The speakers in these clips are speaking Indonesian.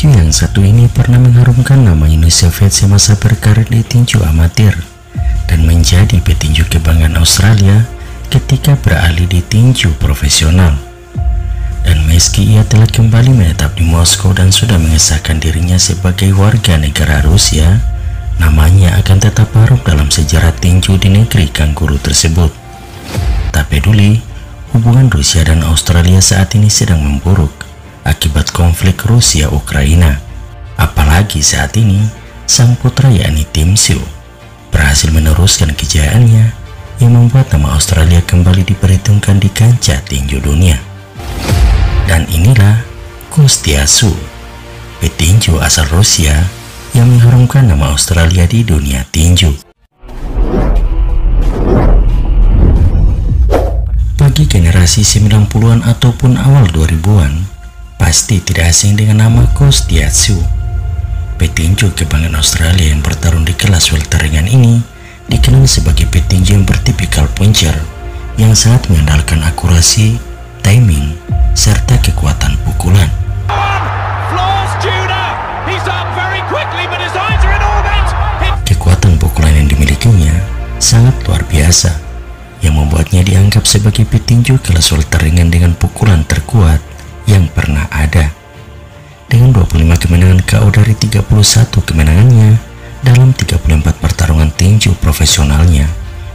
Petinju yang satu ini pernah mengharumkan nama Uni Soviet semasa berkarir di tinju amatir dan menjadi petinju kebanggaan Australia ketika beralih di tinju profesional. Dan meski ia telah kembali menetap di Moskow dan sudah mengesahkan dirinya sebagai warga negara Rusia, namanya akan tetap harum dalam sejarah tinju di negeri kanguru tersebut. Tak peduli, hubungan Rusia dan Australia saat ini sedang memburuk akibat konflik Rusia-Ukraina. Apalagi saat ini, sang putra yakni Tim Tszyu berhasil meneruskan kejayaannya yang membuat nama Australia kembali diperhitungkan di kancah tinju dunia. Dan inilah Kostya Tszyu, petinju asal Rusia yang mengharumkan nama Australia di dunia tinju. Bagi generasi 90-an ataupun awal 2000-an, pasti tidak asing dengan nama Kostya Tszyu. Petinju kebanggaan Australia yang bertarung di kelas welter ringan ini dikenal sebagai petinju yang bertipikal puncher yang sangat mengandalkan akurasi, timing, serta kekuatan pukulan. Kekuatan pukulan yang dimilikinya sangat luar biasa, yang membuatnya dianggap sebagai petinju kelas welter ringan dengan pukulan terkuat yang pernah ada. Dengan 25 kemenangan KO dari 31 kemenangannya dalam 34 pertarungan tinju profesionalnya,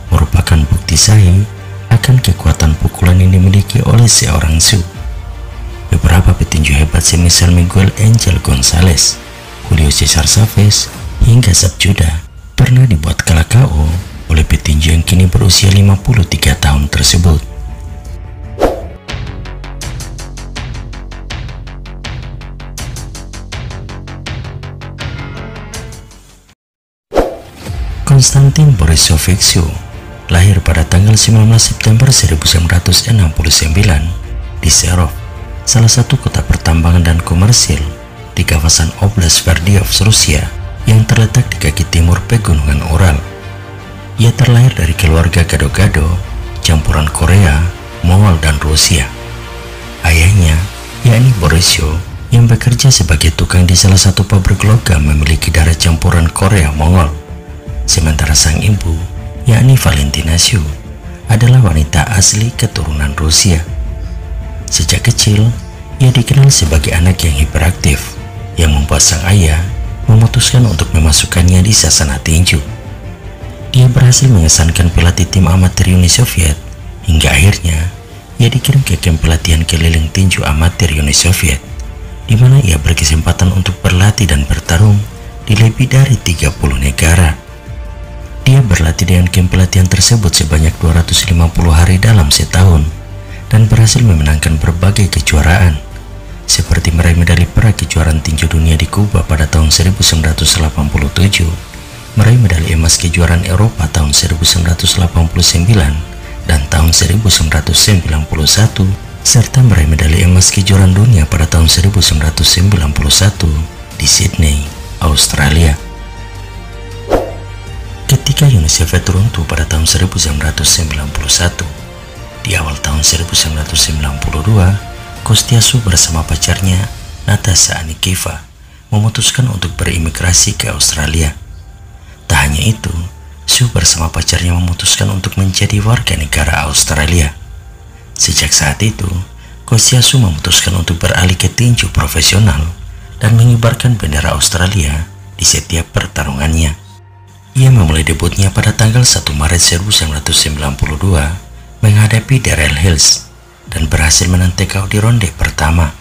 merupakan bukti sahih akan kekuatan pukulan yang dimiliki oleh seorang Tszyu. Beberapa petinju hebat semisal Miguel Angel Gonzalez, Julio Cesar Chavez, hingga Sabjuda pernah dibuat kalah KO oleh petinju yang kini berusia 53 tahun tersebut. Konstantin Borisovich Tszyu lahir pada tanggal 19 September 1969 di Serov, salah satu kota pertambangan dan komersil di kawasan Oblast Sverdiovsk, Rusia yang terletak di kaki timur Pegunungan Ural. Ia terlahir dari keluarga gado-gado campuran Korea, Mongol, dan Rusia. Ayahnya, yakni Borisyo, yang bekerja sebagai tukang di salah satu pabrik logam, memiliki darah campuran Korea-Mongol. Sementara sang ibu, yakni Valentina Tszyu, adalah wanita asli keturunan Rusia. Sejak kecil, ia dikenal sebagai anak yang hiperaktif, yang membuat sang ayah memutuskan untuk memasukkannya di sasana tinju. Dia berhasil mengesankan pelatih tim amatir Uni Soviet, hingga akhirnya ia dikirim ke kamp pelatihan keliling tinju amatir Uni Soviet, di mana ia berkesempatan untuk berlatih dan bertarung di lebih dari 30 negara. Dia berlatih dengan kamp pelatihan tersebut sebanyak 250 hari dalam setahun dan berhasil memenangkan berbagai kejuaraan, seperti meraih medali perak kejuaraan tinju dunia di Kuba pada tahun 1987, meraih medali emas kejuaraan Eropa tahun 1989 dan tahun 1991, serta meraih medali emas kejuaraan dunia pada tahun 1991 di Sydney, Australia. Ketika Uni Soviet runtuh pada tahun 1991, di awal tahun 1992, Kostya Tszyu bersama pacarnya Natasha Anikieva memutuskan untuk berimigrasi ke Australia. Tak hanya itu, Tszyu bersama pacarnya memutuskan untuk menjadi warga negara Australia. Sejak saat itu, Kostya Tszyu memutuskan untuk beralih ke tinju profesional dan mengibarkan bendera Australia di setiap pertarungannya. Ia memulai debutnya pada tanggal 1 Maret 1992 menghadapi Darrell Hills dan berhasil menang TKO di ronde pertama.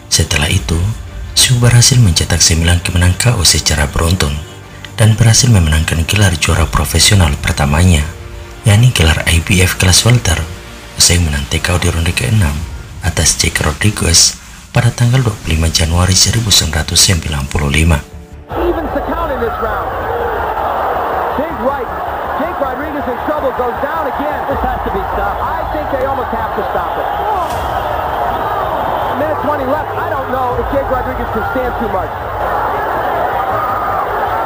Setelah itu, Tszyu berhasil mencetak 9 kemenangan KO secara beruntun dan berhasil memenangkan gelar juara profesional pertamanya, yakni gelar IBF kelas welter, usai menang TKO di ronde ke-6 atas Jake Rodriguez pada tanggal 25 Januari 1995. goes down again. This has to be stopped. I think they almost have to stop it. Minute 20 left. I don't know if Jake Rodriguez can stand too much.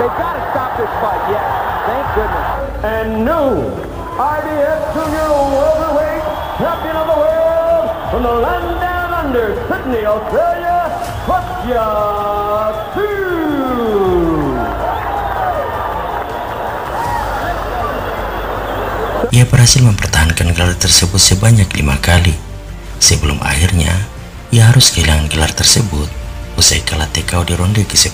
They've got to stop this fight, yes. Thank goodness. And new IBF Junior Welterweight Champion of the World from the land down under, Sydney, Australia, Kostya Tszyu. Ia berhasil mempertahankan gelar tersebut sebanyak 5 kali. Sebelum akhirnya, ia harus kehilangan gelar tersebut usai kalah TKO di ronde ke-10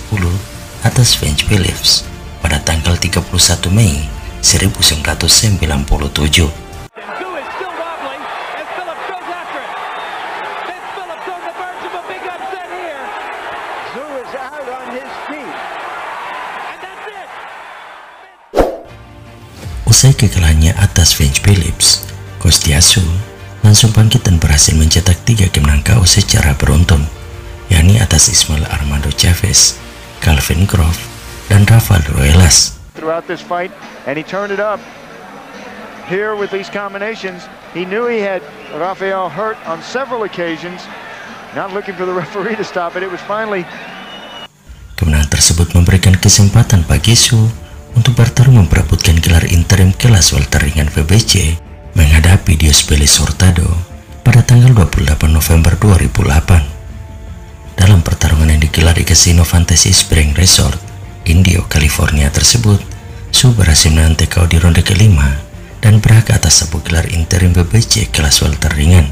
atas Vince Phillips pada tanggal 31 Mei 1997. Usai kekalahannya atas Vince Phillips, Kostya Tszyu langsung bangkit dan berhasil mencetak 3 kemenangan KO secara beruntun, yakni atas Ismael Armando Chavez, Calvin Groff, dan Rafael Ruelas. Throughout this fight, and he turned it up here with these combinations. He knew he had Rafael hurt on several occasions, not looking for the referee to stop it. It was finally. Kemenangan tersebut memberikan kesempatan bagi Tszyu untuk bertarung memperebutkan gelar interim kelas welter ringan WBC menghadapi Diosbelis Hurtado pada tanggal 28 November 2008. Dalam pertarungan yang digelar di Casino Fantasy Spring Resort, Indio, California tersebut, Tszyu berhasil menang TKO di ronde kelima dan berhak atas sabuk gelar interim WBC kelas welter ringan.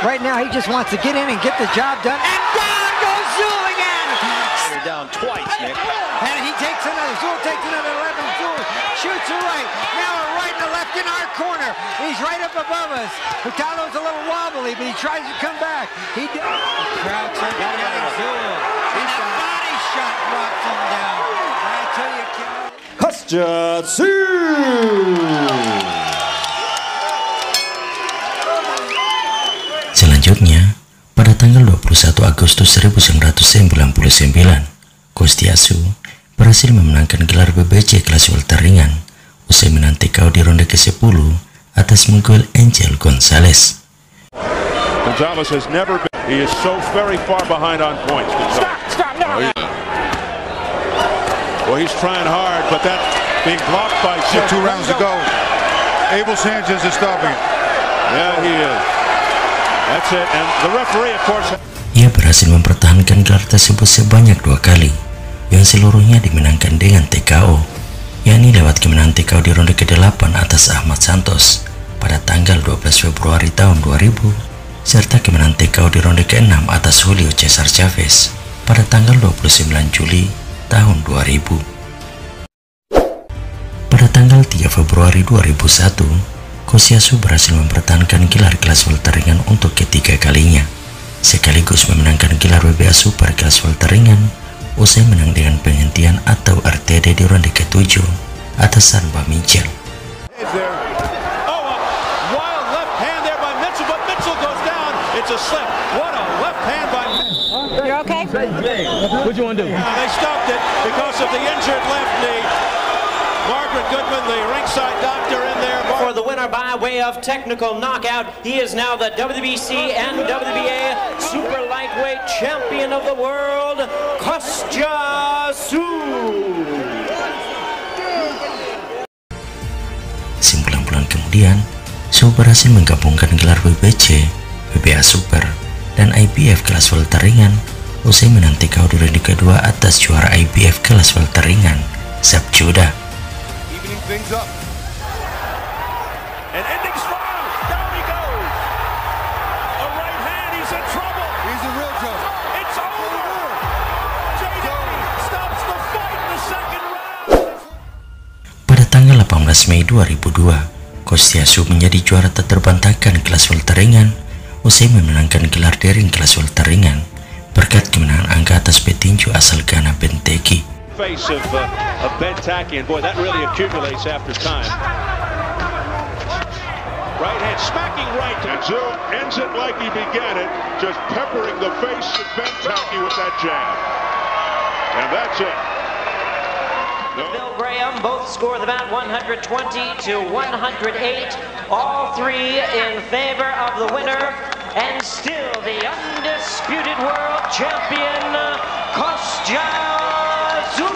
Right now he just wants to get in and get the job done, and down goes Tszyu again! They're down twice, Nick. And he takes another, Tszyu takes another 11, Tszyu shoots a right, now a right and a left in our corner. He's right up above us. Hurtado's a little wobbly, but he tries to come back. He does. Crouch and Tszyu. And a body shot drops him down. I tell you, Kostya Tszyu. Selanjutnya, pada tanggal 21 Agustus 1999, Kostya Tszyu berhasil memenangkan gelar WBC kelas welter ringan usai menang TKO di ronde ke-10 atas Miguel Angel Gonzalez. Gonzalez has never been. He is so very far behind on points. Stop, no. Well, he's trying hard, but that's being blocked by Tszyu. 2 rounds to go. Abel Sanchez is stopping it. Yeah, he is. That's it. And the referee, of course. Ia berhasil mempertahankan gelar tersebut sebanyak 2 kali, yang seluruhnya dimenangkan dengan TKO, yakni lewat kemenangan TKO di ronde ke-8 atas Ahmad Santos pada tanggal 12 Februari tahun 2000, serta kemenangan TKO di ronde ke-6 atas Julio Cesar Chavez pada tanggal 29 Juli tahun 2000. Pada tanggal 3 Februari 2001, Kostya Tszyu berhasil mempertahankan gelar kelas welter ringan untuk ketiga kalinya, sekaligus memenangkan gelar WBA Super kelas welter ringan usai menang dengan penghentian atau RTD di ronde ke-7 atas Sanba Mitchell. You're okay? What you want to do? They stopped it because of the injured left knee. Margaret Goodman, the ringside doctor, in there. For the winner by way of technical knockout, he is now the WBC and WBA Super Lightweight Champion of the World, Kostya Tszyu. Bulan kemudian, Tszyu berhasil menggabungkan gelar WBC, WBA Super, dan IBF kelas welter ringan usai menang TKO di ronde kedua atas juara IBF kelas welter ringan, Zab Judah. Things up. An ending strong. Down he goes. A right hand. He's in trouble. He's in real trouble. It's over. JD stops the fight in the second round. Pada tanggal 18 Mei 2002, Kostya Tszyu menjadi juara tak terbantahkan kelas welter ringan usai memenangkan gelar daring kelas welter ringan berkat kemenangan angka atas petinju asal Ghana Benteke. Face of Benteke, and boy, that really accumulates after time. Right hand smacking right. And Tszyu ends it like he began it, just peppering the face of Benteke with that jab. And that's it. Bill Graham, both score the bout 120 to 108. All three in favor of the winner, and still the undisputed world champion, Kostya Tszyu.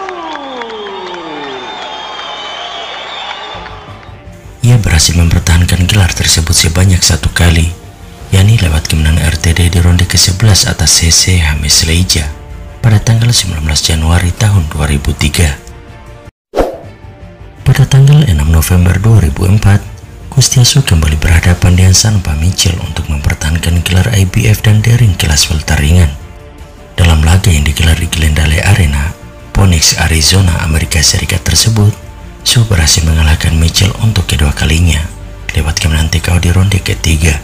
Ia berhasil mempertahankan gelar tersebut sebanyak 1 kali, yakni lewat kemenangan RTD di ronde ke-11 atas CC Hamis Leija pada tanggal 19 Januari tahun 2003. Pada tanggal 6 November 2004, Kostya Tszyu kembali berhadapan dengan Sanpa Mitchell untuk mempertahankan gelar IBF dan daring kelas welter ringan. Dalam laga yang digelar di Glendale Arena, Phoenix, Arizona, Amerika Serikat tersebut, Tszyu berhasil mengalahkan Mitchell untuk kedua kalinya lewat kemenangan TKO di ronde ketiga.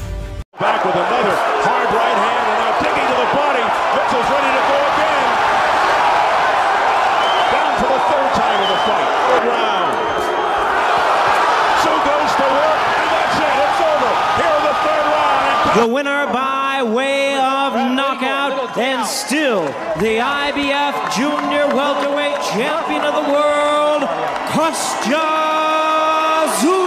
The winner by way of knockout, and still the IBF Junior Welterweight Champion of the World, Kostya Tszyu.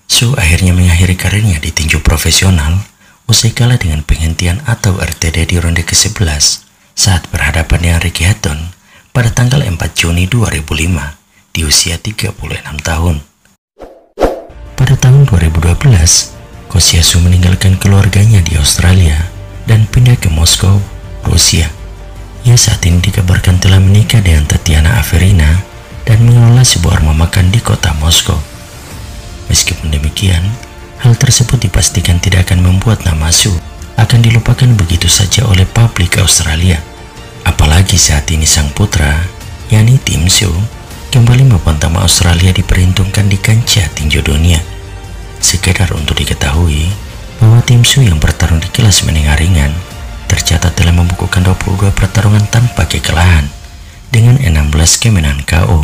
Tszyu akhirnya mengakhiri karirnya di tinju profesional usai kalah dengan penghentian atau RTD di ronde ke-11 saat berhadapan dengan Ricky Hatton pada tanggal 4 Juni 2005 di usia 36 tahun. Pada tahun 2012, Kostya Tszyu meninggalkan keluarganya di Australia dan pindah ke Moskow, Rusia. Ia saat ini dikabarkan telah menikah dengan Tatiana Averina dan mengelola sebuah rumah makan di kota Moskow. Meskipun demikian, hal tersebut dipastikan tidak akan membuat nama Tszyu akan dilupakan begitu saja oleh publik Australia. Apalagi saat ini sang putra, yakni Tim Tszyu, kembali membawa nama Australia diperhitungkan di kancah tinju dunia. Sekedar untuk diketahui bahwa Tim Tszyu yang bertarung di kelas menengah ringan tercatat telah membukukan 22 pertarungan tanpa kekalahan dengan 16 kemenangan KO,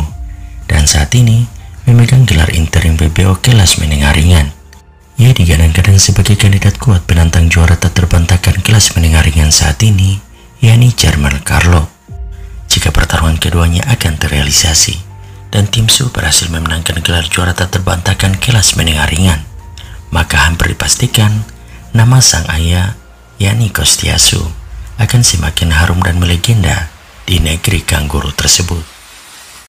dan saat ini memegang gelar interim BBO kelas menengah ringan. Ia digadang-gadang sebagai kandidat kuat penantang juara tak terbantahkan kelas menengah ringan saat ini, yakni Jermell Charlo. Jika pertarungan keduanya akan terrealisasi dan Tim Tszyu berhasil memenangkan gelar juara tak terbantahkan kelas menengah ringan, maka hampir dipastikan nama sang ayah, yakni Kostya Tszyu, akan semakin harum dan melegenda di negeri kangguru tersebut.